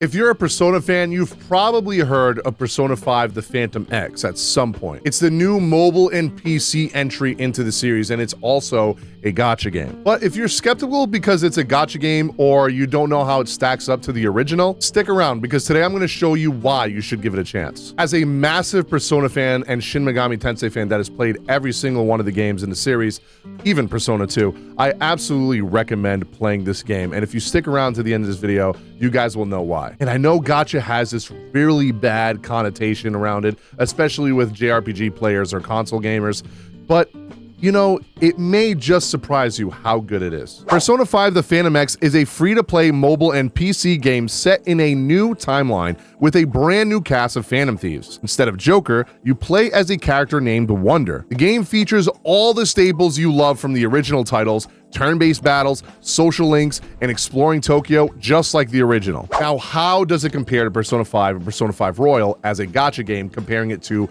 If you're a Persona fan, you've probably heard of Persona 5 The Phantom X at some point. It's the new mobile and PC entry into the series, and it's also a gacha game. But if you're skeptical because it's a gacha game or you don't know how it stacks up to the original, stick around because today I'm going to show you why you should give it a chance. As a massive Persona fan and Shin Megami Tensei fan that has played every single one of the games in the series, even Persona 2, I absolutely recommend playing this game. And if you stick around to the end of this video, you guys will know why. And I know gacha has this really bad connotation around it, especially with JRPG players or console gamers, but you know, it may just surprise you how good it is. Persona 5 The Phantom X is a free-to-play mobile and PC game set in a new timeline with a brand new cast of Phantom Thieves. Instead of Joker, you play as a character named Wonder. The game features all the staples you love from the original titles, turn-based battles, social links, and exploring Tokyo just like the original. Now, how does it compare to Persona 5 and Persona 5 Royal as a gacha game, comparing it to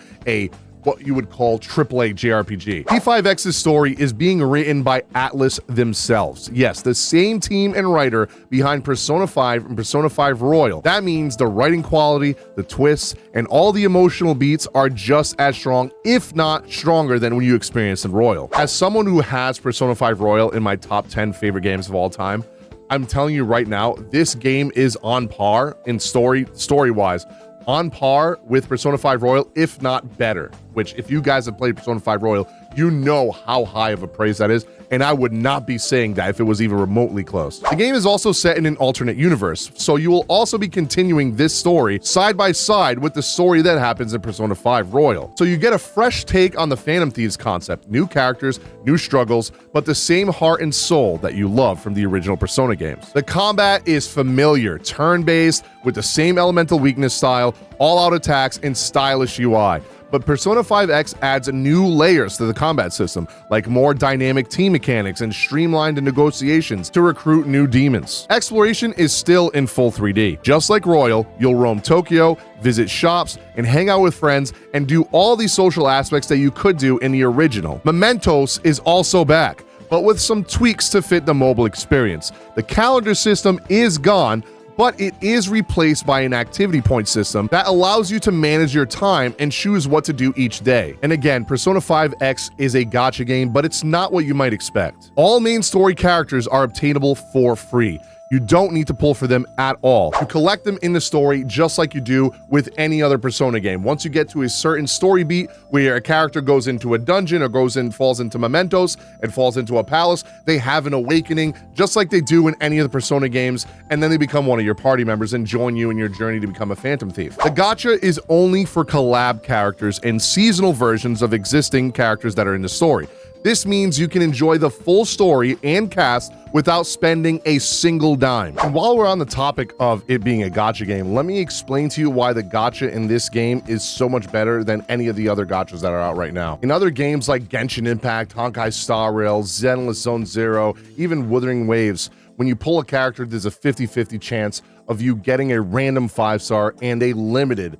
what you would call AAA JRPG? P5X's story is being written by Atlas themselves. Yes, the same team and writer behind Persona 5 and Persona 5 Royal. That means the writing quality, the twists, and all the emotional beats are just as strong, if not stronger, than when you experience in Royal. As someone who has Persona 5 Royal in my top 10 favorite games of all time, I'm telling you right now, this game is on par in story-wise, on par with Persona 5 Royal, if not better, which if you guys have played Persona 5 Royal, you know how high of a praise that is, and I would not be saying that if it was even remotely close. The game is also set in an alternate universe, so you will also be continuing this story side by side with the story that happens in Persona 5 Royal. So you get a fresh take on the Phantom Thieves concept, new characters, new struggles, but the same heart and soul that you love from the original Persona games. The combat is familiar, turn-based, with the same elemental weakness style, all-out attacks, and stylish UI. But Persona 5X adds new layers to the combat system, like more dynamic team mechanics and streamlined negotiations to recruit new demons. Exploration is still in full 3D. Just like Royal, you'll roam Tokyo, visit shops, and hang out with friends, and do all the social aspects that you could do in the original. Mementos is also back, but with some tweaks to fit the mobile experience. The calendar system is gone, but it is replaced by an activity point system that allows you to manage your time and choose what to do each day. And again, Persona 5X is a gacha game, but it's not what you might expect. All main story characters are obtainable for free. You don't need to pull for them at all. You collect them in the story just like you do with any other Persona game. Once you get to a certain story beat where a character goes into a dungeon or falls into Mementos and falls into a palace, they have an awakening just like they do in any of the Persona games, and then they become one of your party members and join you in your journey to become a Phantom Thief. The gacha is only for collab characters and seasonal versions of existing characters that are in the story. This means you can enjoy the full story and cast without spending a single dime. And while we're on the topic of it being a gacha game, let me explain to you why the gacha in this game is so much better than any of the other gachas that are out right now. In other games like Genshin Impact, Honkai Star Rail, Zenless Zone Zero, even Wuthering Waves, when you pull a character, there's a 50-50 chance of you getting a random 5-star and a limited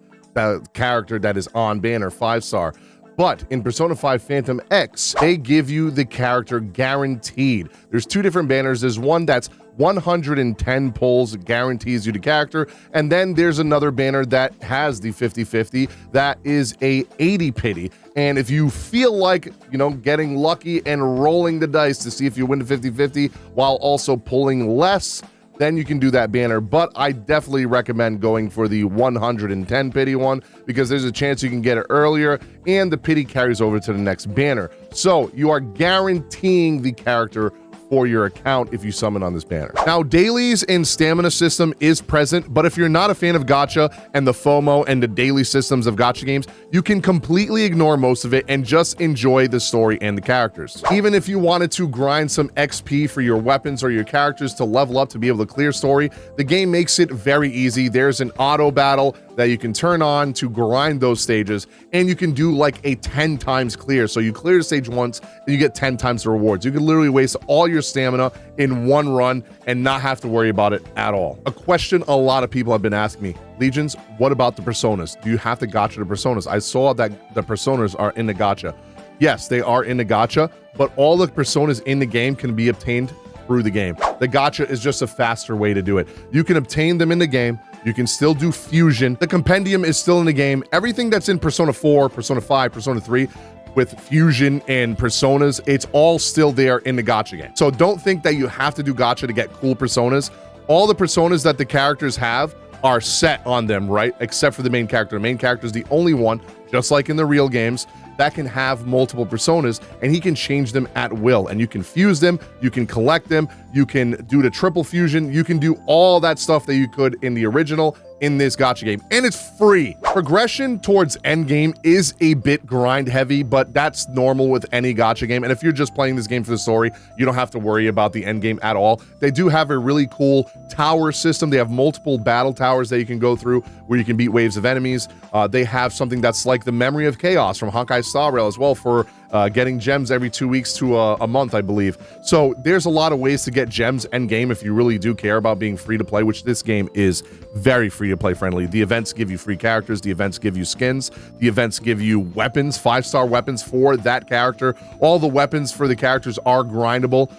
character that is on banner 5-star. But in Persona 5 Phantom X, they give you the character guaranteed. There's two different banners. There's one that's 110 pulls, guarantees you the character, and then there's another banner that has the 50-50 that is a 80 pity. And if you feel like, you know, getting lucky and rolling the dice to see if you win the 50-50 while also pulling less, then you can do that banner. But I definitely recommend going for the 110 pity one because there's a chance you can get it earlier and the pity carries over to the next banner. So you are guaranteeing the character for your account if you summon on this banner. Now, Dailies and stamina system is present, but if you're not a fan of gacha and the FOMO and the daily systems of gacha games, you can completely ignore most of it and just enjoy the story and the characters. Even if you wanted to grind some XP for your weapons or your characters to level up to be able to clear story, the game makes it very easy. There's an auto battle that you can turn on to grind those stages, and you can do like a 10 times clear. So you clear the stage once and you get 10 times the rewards. You can literally waste all your stamina in one run and not have to worry about it at all. A question a lot of people have been asking me, Legions, what about the Personas? Do you have to gacha the Personas? I saw that the Personas are in the gacha. Yes, they are in the gacha, but all the Personas in the game can be obtained through the game. The gacha is just a faster way to do it. You can obtain them in the game. You can still do fusion. The compendium is still in the game. Everything that's in Persona 4, Persona 5, Persona 3, with fusion and personas, it's all still there in the gacha game. So don't think that you have to do gacha to get cool personas. All the personas that the characters have are set on them, right? Except for the main character. The main character is the only one, just like in the real games, that can have multiple personas, and he can change them at will. And you can fuse them, you can collect them, you can do the triple fusion, you can do all that stuff that you could in the original in this gacha game, and it's free. Progression towards endgame is a bit grind heavy, but that's normal with any gacha game. And if you're just playing this game for the story, you don't have to worry about the endgame at all. They do have a really cool tower system. They have multiple battle towers that you can go through where you can beat waves of enemies. They have something that's like the Memory of Chaos from Honkai Star Rail as well for getting gems every 2 weeks to a month, I believe. So there's a lot of ways to get gems end game if you really do care about being free to play, which this game is very free to play friendly. The events give you free characters, the events give you skins, the events give you weapons, 5-star weapons for that character. All the weapons for the characters are grindable.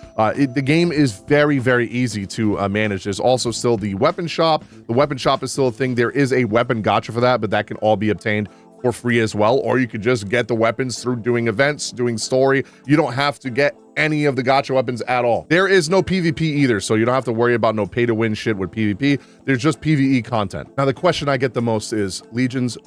The game is very, very easy to manage. There's also still the weapon shop. The weapon shop is still a thing. There is a weapon gacha for that, but that can all be obtained for free as well, or you could just get the weapons through doing events, doing story. You don't have to get any of the gacha weapons at all. There is no PvP either, so you don't have to worry about no pay to win shit with PvP. There's just PvE content. Now, the question I get the most is, Legions,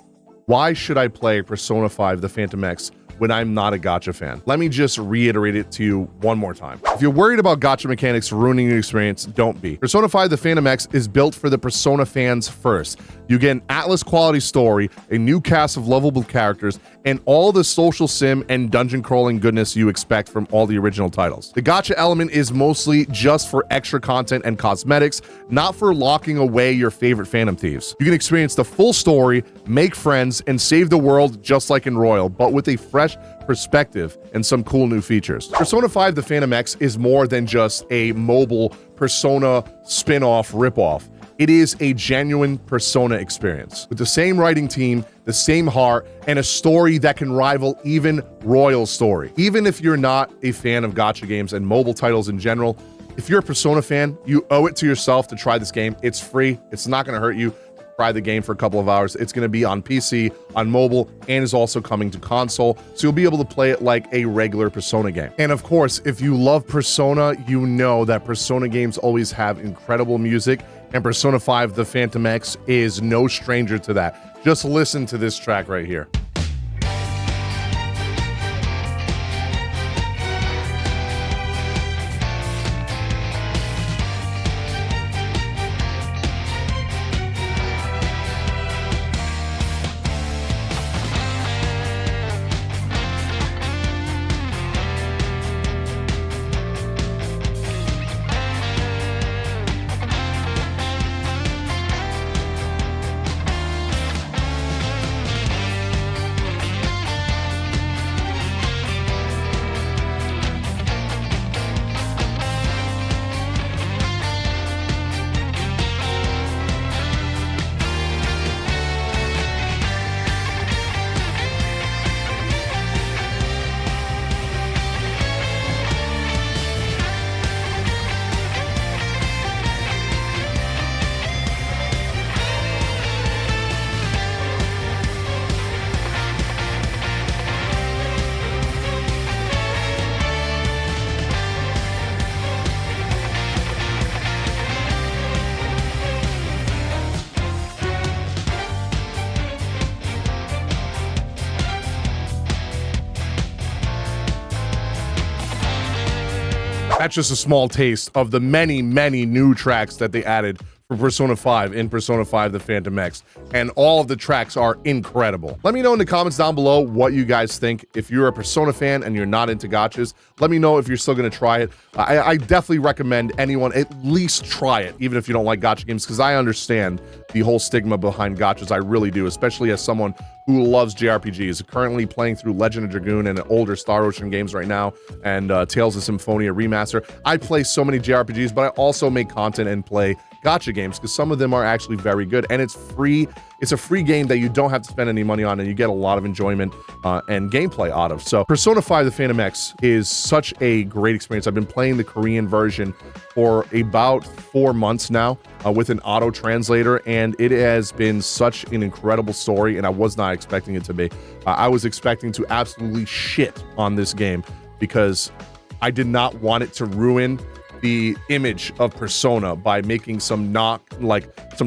why should I play Persona 5 The Phantom X when I'm not a gacha fan? Let me just reiterate it to you one more time. If you're worried about gacha mechanics ruining your experience, don't be. Persona 5 The Phantom X is built for the Persona fans first. You get an Atlas quality story, a new cast of lovable characters, and all the social sim and dungeon crawling goodness you expect from all the original titles. The gacha element is mostly just for extra content and cosmetics, not for locking away your favorite Phantom Thieves. You can experience the full story, make friends, and save the world just like in Royal, but with a fresh perspective and some cool new features. Persona 5 The Phantom X is more than just a mobile Persona spin-off ripoff. It is a genuine Persona experience with the same writing team, the same heart, and a story that can rival even Royal's story. Even if you're not a fan of gacha games and mobile titles in general, if you're a Persona fan, you owe it to yourself to try this game. It's free. It's not going to hurt you to try the game for a couple of hours. It's going to be on PC, on mobile, and is also coming to console, so you'll be able to play it like a regular Persona game. And of course, if you love Persona, you know that Persona games always have incredible music, and Persona 5 The Phantom X is no stranger to that. Just listen to this track right here. That's just a small taste of the many, many new tracks that they added for Persona 5 in Persona 5 The Phantom X, and all of the tracks are incredible. Let me know in the comments down below what you guys think. If you're a Persona fan and you're not into gachas, let me know if you're still going to try it. I definitely recommend anyone at least try it, even if you don't like gacha games, because I understand the whole stigma behind gachas. I really do, especially as someone who loves JRPGs, currently playing through Legend of Dragoon and older Star Ocean games right now, and Tales of Symphonia Remaster. I play so many JRPGs, but I also make content and play gacha games, because some of them are actually very good, and it's free. It's a free game that you don't have to spend any money on, and you get a lot of enjoyment and gameplay out of. So Persona 5 The Phantom X is such a great experience. I've been playing the Korean version for about 4 months now with an auto translator, and it has been such an incredible story, and I was not expecting it to be. I was expecting to absolutely shit on this game because I did not want it to ruin the image of Persona by making some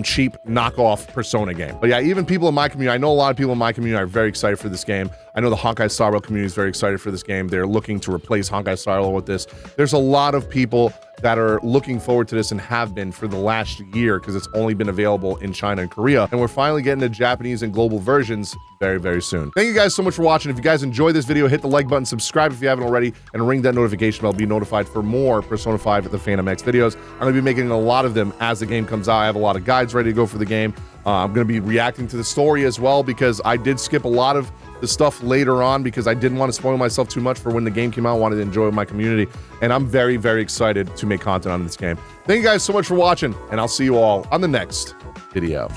cheap knockoff Persona game. But yeah, even people in my community, I know a lot of people in my community are very excited for this game. I know the Honkai Star Rail community is very excited for this game. They're looking to replace Honkai Star Rail with this. There's a lot of people that are looking forward to this and have been for the last year because it's only been available in China and Korea. And we're finally getting the Japanese and global versions very, very soon. Thank you guys so much for watching. If you guys enjoyed this video, hit the like button, subscribe if you haven't already, and ring that notification bell to be notified for more Persona 5 The Phantom X videos. I'm going to be making a lot of them as the game comes out. I have a lot of guides ready to go for the game. I'm going to be reacting to the story as well because I did skip a lot of the stuff later on because I didn't want to spoil myself too much for when the game came out. I wanted to enjoy it with my community, and I'm very, very excited to make content on this game. Thank you guys so much for watching, and I'll see you all on the next video.